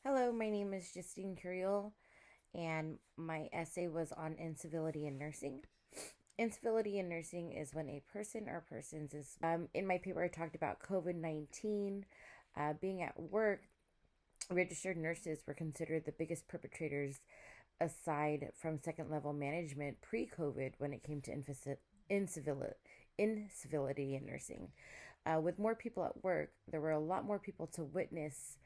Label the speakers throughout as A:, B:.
A: Hello, my name is Justine Curiel, and my essay was on incivility in nursing. Incivility in nursing is when a person or persons is. In my paper, I talked about COVID-19. Being at work, registered nurses were considered the biggest perpetrators aside from second level management pre COVID when it came to incivility in nursing. With more people at work, there were a lot more people to witness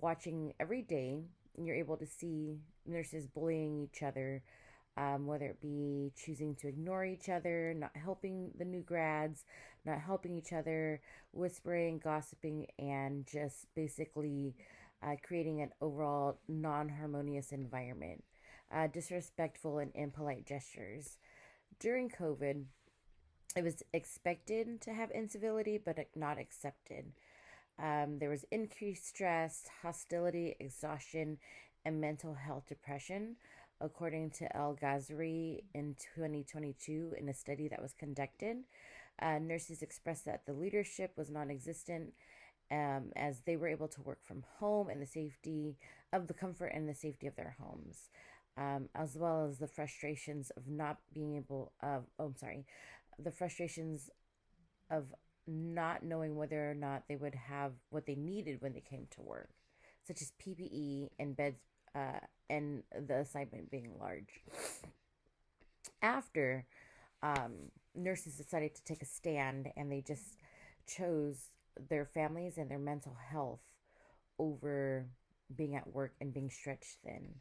A: watching every day. You're able to see nurses bullying each other, whether it be choosing to ignore each other, not helping the new grads, not helping each other, whispering, gossiping, and just basically creating an overall non harmonious environment, disrespectful and impolite gestures. During COVID, it was expected to have incivility, but not accepted. There was increased stress, hostility, exhaustion, and mental health depression, according to El Ghazari in 2022 in a study that was conducted. Nurses expressed that the leadership was non existent, as they were able to work from home and the safety of the comfort and the safety of their homes. As well as the frustrations of not being able of the frustrations of not knowing whether or not they would have what they needed when they came to work, such as PPE and beds, and the assignment being large. After nurses decided to take a stand and they just chose their families and their mental health over being at work and being stretched thin.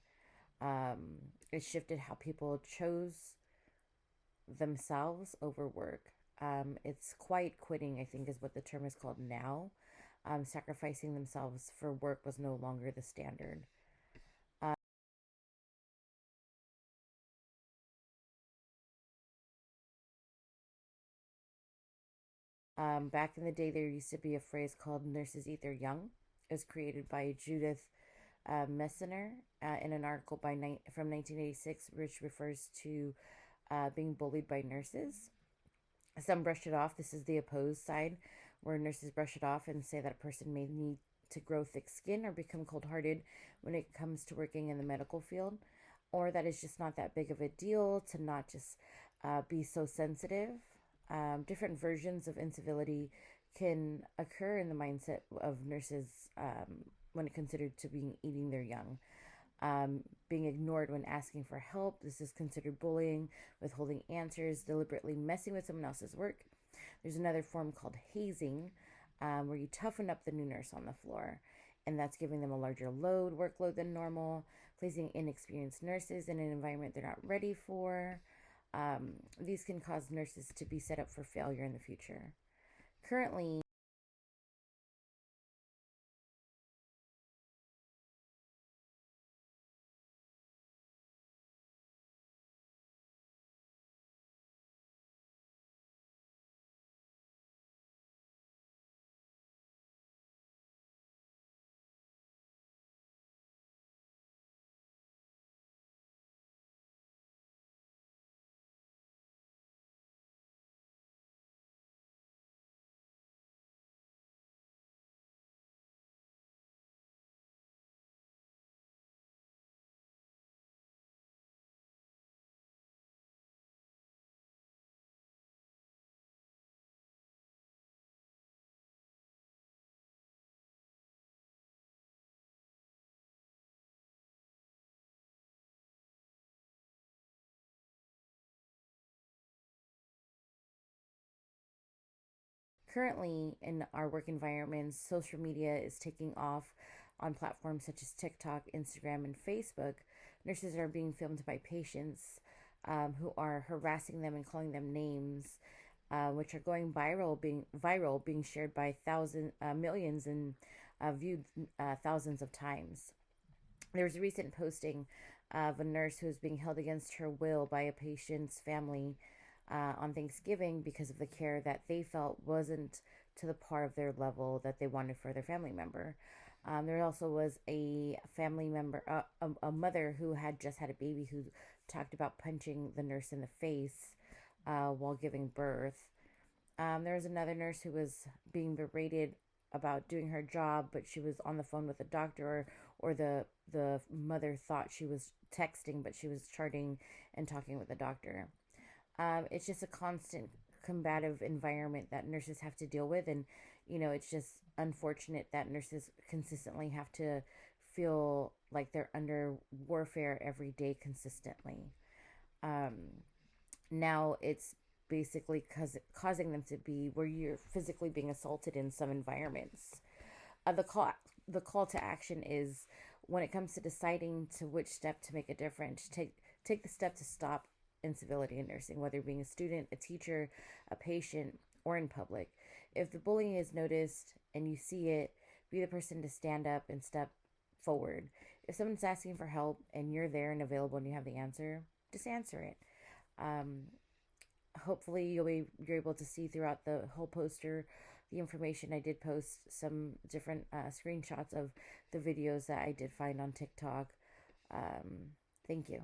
A: It shifted how people chose themselves over work. It's quiet quitting, I think, is what the term is called now. Sacrificing themselves for work was no longer the standard. Back in the day, there used to be a phrase called nurses eat their young. It was created by Judith Messener in an article from 1986, which refers to being bullied by nurses. Some brush it off. This is the opposed side, where nurses brush it off and say that a person may need to grow thick skin or become cold hearted when it comes to working in the medical field, or that it's just not that big of a deal to not just be so sensitive. Different versions of incivility can occur in the mindset of nurses when it considered to being eating their young. Being ignored when asking for help. This is considered bullying, withholding answers, deliberately messing with someone else's work. There's another form called hazing, where you toughen up the new nurse on the floor, and that's giving them a larger workload than normal, placing inexperienced nurses in an environment they're not ready for. These can cause nurses to be set up for failure in the future. Currently, currently in our work environments, social media is taking off on platforms such as TikTok, Instagram, and Facebook. Nurses are being filmed by patients who are harassing them and calling them names, which are going viral, being shared by millions, and viewed thousands of times. There was a recent posting of a nurse who was being held against her will by a patient's family on Thanksgiving because of the care that they felt wasn't to the par of their level that they wanted for their family member. There also was a family member, a mother who had just had a baby, who talked about punching the nurse in the face while giving birth. There was another nurse who was being berated about doing her job, but she was on the phone with the doctor, or the mother thought she was texting, but she was charting and talking with the doctor. It's just a constant combative environment that nurses have to deal with, and it's just unfortunate that nurses consistently have to feel like they're under warfare every day consistently. Um, Now it's basically causing them to be where you're physically being assaulted in some environments. The call to action is, when it comes to deciding to which step to make a difference, take the step to stop incivility in nursing, whether being a student, a teacher, a patient, or in public. If the bullying is noticed and you see it, be the person to stand up and step forward. If someone's asking for help and you're there and available and you have the answer, just answer it. Um, Hopefully you're able to see throughout the whole poster the information. I did post some different screenshots of the videos that I did find on TikTok. Thank you.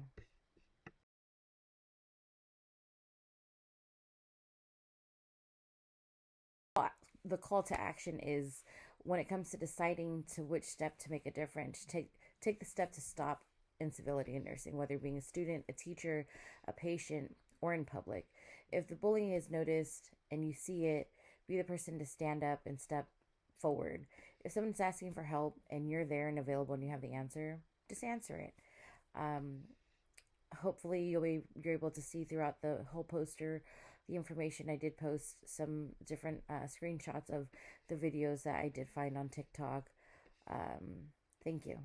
A: The call to action is, when it comes to deciding to which step to make a difference, take the step to stop incivility in nursing, whether being a student, a teacher, a patient, or in public. If the bullying is noticed and you see it, be the person to stand up and step forward. If someone's asking for help and you're there and available and you have the answer, just answer it. Um, Hopefully you're able to see throughout the whole poster the information. I did post some different screenshots of the videos that I did find on TikTok. Thank you.